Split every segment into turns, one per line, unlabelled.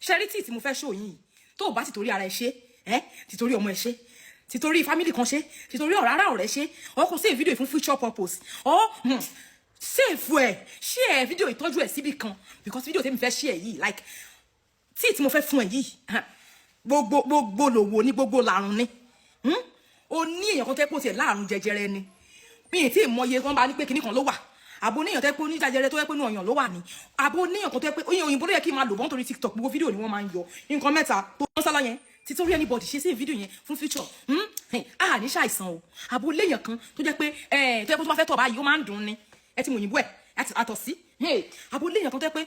charity tí mo fẹ́ show yín tó o bá ti torí ara ẹ ṣe ti torí ọmọ ẹ ṣe ti torí family kan ṣe ti torí ọ̀rá ọ̀rẹ́ ṣe o kò save video fún future purpose o save ẹ share video ìtọ́jú ẹ síbi kan because video tèmi fẹ́ share yìí like tí mo fẹ́ fún ẹ yìí gbogbo lòwò ní gbogbo làrùn ni o ní èèyàn kan tẹ́ pé ó tiẹ̀ láàrùn jẹjẹrẹ ni mi ì tí ì mọye kan bá ní pé kinní kan ló wà àbò níyàn tẹ́ pé oníjàjẹrẹ tó yẹ pé inú ọyàn ló wà ní àbò níyàn kan tó yẹ pé oyin òyìnbó ló yẹ kí n máa lò bọ́n torí TikTok gbogbo fídíò ni wọ́n máa ń yọ nǹkan mẹ́ta tó ń sálọ yẹn títorí anybody ṣe sí fídíò yẹn fún future a ní ṣàìsàn o àbò léèyàn kan tó jẹ́ pé tó yẹ pé tó bá fẹ́ tọ̀ báyìí ó máa ń dùn ni ẹ ti mọ òyìnbó ẹ àtọ̀ sí àbò léèyàn kan tó yẹ pé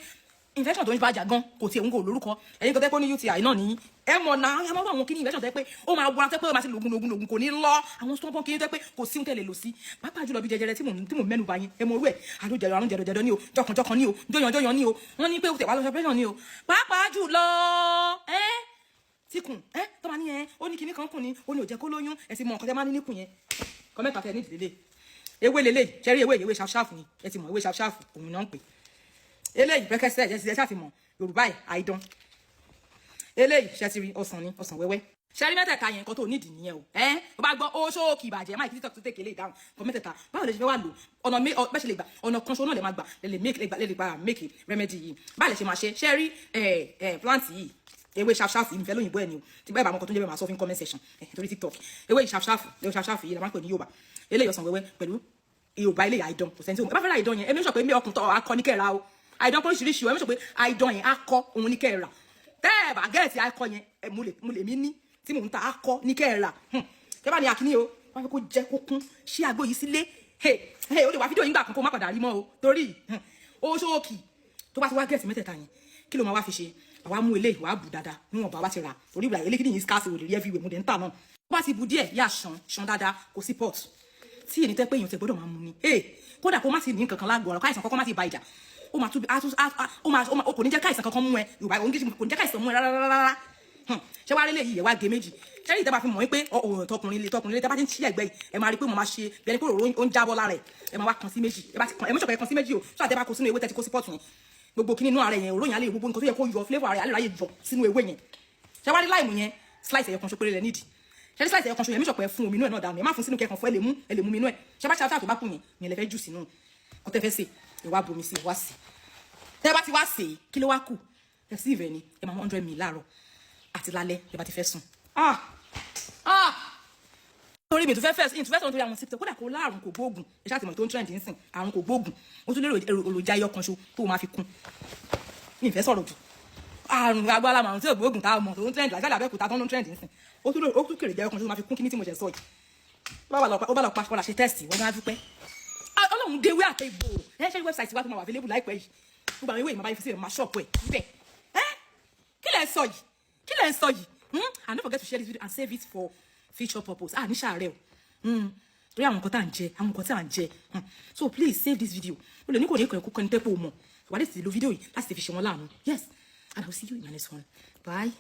infection tó ń bá jà gan kò tiẹ̀ ń kò lórúkọ ẹ̀yin kan tẹ́ pé ó ní UTI náà ní ẹ mọ̀ náà ẹ mọ̀ àwọn kíní infection tẹ́ pé ó máa wọra tẹ́ pé ó máa ti lògùn kò ní lọ àwọn stubborn kíní tẹ́ pé kò sí ohun tẹ́ lè lò sí pàápàá jùlọ bí jẹjẹrẹ tí mò ń mẹ́nu bà yín ẹ mọ̀ orú ẹ̀ àrùn jẹ̀dọ̀jẹ̀dọ̀ ní o jọkànjọkàn ní o jọyànjọyàn ní o wọ́n ní pé ó tẹ̀ wá lọ operation ní o pàápàá jùlọ tíkùn tó máa ní ó ní kíní kan kùn ní ó ní ò jẹ́ kó lóyún ẹ ti mọ nǹkan tẹ́ máa ní níkùn yẹn kọ́ mẹ́ta tẹ́ ní ìdílé ewé lélẹ̀ ṣẹ́rí ewé ṣàfṣàfù ni ẹ ti mọ̀ ewé ṣàfṣàfù òun náà ń pè eléyìí pẹ́kẹ́sẹ́ ẹ̀ ṣáà ti mọ̀ Yorùbá ẹ̀ àìdán eléyìí ṣẹ́tìrì ọsàn ni ọsàn wẹ́wẹ́ ṣẹ́rí mẹ́tẹ̀ẹ̀ta yẹn nǹkan tó nídìí nìyẹn o ó bá gbọ́ ó ṣóòkì ìbàjẹ́ máa TikTok tó tẹ̀kẹ́lé ìdáhùn nǹkan mẹ́tẹ̀ẹ̀ta báwo lè ṣe fẹ́ wà lò ọ̀nà bẹ́ẹ̀ ṣe lè gbà ọ̀nà kan ṣo náà lè máa gbà lè gbà make remedy yìí báwo lè ṣe máa ṣe ṣẹ́rí plant yìí ewé ṣàfṣàfù ìfẹ́ lóyìnbó ẹ̀ ni o ti bẹ́ẹ̀ bá mọ́kàn tó ń jẹ́ bẹ́ẹ̀ máa sọ fún comment section torí TikTok ewé ṣàfṣàfù yìí la máa ń pè ní Yorùbá eléyìí ọsàn wẹ́wẹ́ pẹ̀lú Yorùbá eléyìí àìdán kò sẹ́ni tí ó bá fẹ́ ra àìdán yẹn ẹ mẹ́sàn pé mi ọkùnrin tó akọ ní kẹ́ra o àìdán oríṣiríṣi ẹ mẹ́sàn pé àìdán yẹn akọ òun ní kẹ́ra tẹ́ ẹ bá gẹ́ẹ̀tì akọ yẹn mo lè mí ní tí mò ń ta akọ ní kẹ́ra kẹ́ bá ní akíní o wọ́n fẹ́ kó jẹ́ kó kún ṣí àgbo yìí sílé o lè wá fídíò yín gbà kan kó má padà rí mọ́ o torí ó ṣóòkì tó bá ti wá gẹ́ẹ̀tì mẹ́tẹ̀ẹ̀ta yẹn kí ló máa wá fi ṣe àwa mú eléyìí wàá bù dáadáa níwọ̀n bá ti rà torí ìgbà eléyìí kìíní scarce ò lè rí everywhere mo dẹ̀ ń tà náà tó bá ti bu díẹ̀ yá ṣan dáadáa kò sí pot tí èyí tẹ́ pé èèyàn tẹ gbọ́dọ̀ máa mú ni kódà kó má ti ní nǹkan kan lágbo ọ̀rọ̀ káìsàn kankan má ti ba ìjà ó máa tún ó kò ní jẹ́ káìsàn kankan mú ẹ Yorùbá òun kò ní jẹ́ káìsàn mú ẹ rárá ṣé wàá rí lè yí ẹ̀ wá gé méjì ṣé rí ìtẹ́ bá fi mọ̀ pé tọkùnrin ilé tẹ́ bá ti ń ṣí ẹ̀gbẹ́ yìí ẹ máa rí pé mo máa ṣe bí ẹni pé òróró ó ń jábọ́ lára ẹ̀ ẹ máa wá kan sí méjì ẹ bá ti kan ẹ mọ́ṣọ̀kẹ́ kan sí méjì o ṣé àtẹ́ bá kó sínú ewé tẹ́ ti kó sí pọ̀tù yẹn gbogbo kíní inú ara yẹn òróyìn alẹ́ gbogbo nǹkan tó yẹ kó yọ flavour ara yẹn alẹ́ ráyè jọ sínú ewé yẹn ṣé wàá rí láìmù yẹn slice ẹ̀yọ kan ṣo péré lẹ nídìí ṣe slice ẹ̀yọ kan ṣo yẹn mọ́ṣọ̀kẹ́ fún omi inú ẹ̀ náà dànù ẹ má fún sínú kẹ́kàn fún ẹ lè mú mi inú ẹ̀ ṣé bá ṣáà tó bá kù yẹn lẹ fẹ́ jù sínú ọtẹ fẹ́ sè ẹ wá bomi sí wá sí tẹ́ bá ti wá sè kí ló wá kù ẹ sí ìvẹ̀ ni ẹ máa 100 ml láàárọ̀ àti lálẹ́ ẹ bá ti fẹ́ sùn torí mi tó fẹ́ sọ nítorí àwọn sípítọ̀ kódà kó láàrùn kò gbóògùn ẹ ṣáà ti mọ̀ tó ń trend nísìn àrùn kò gbóògùn ó tún lérò èròjà ẹyọ kan ṣo tó máa fi kún ní ìfẹ́ sọ̀rọ̀ jù àrùn agbára màrùn tí ò gbóògùn táwọn mọ̀ tó ń trend láti àbẹ́kúta tó ń trend nísìn ó tún kèrè jẹ́ ẹyọ kan ṣo tó máa fi kún kíní tí mo jẹ sọ yìí ó bá lọ pa kọ́lá ṣe test wọ́n máa dúpẹ́ ọlọ́run déwé àtẹ ìbò ẹ ṣe website wa tó máa wà available láìpẹ́ yìí gbogbo àwọn ìwé ìmọ̀ báyìí fi sí ìmọ̀ shop ẹ̀ bẹ́ẹ̀ kí lẹ̀ ń sọ yìí and don't forget to share this video and save it for future purpose ní ṣàárẹ̀ o torí àwọn nǹkan tá à ń jẹ àwọn nǹkan tí à ń jẹ so please save this video o lè ní kò ní kọ̀ọ̀kọ̀ kan ní tẹ́pọ̀ mọ̀ wà á lè sì lo fídíò yìí láti fi ṣe wọn láàánú yes and I will see you in my next one bye.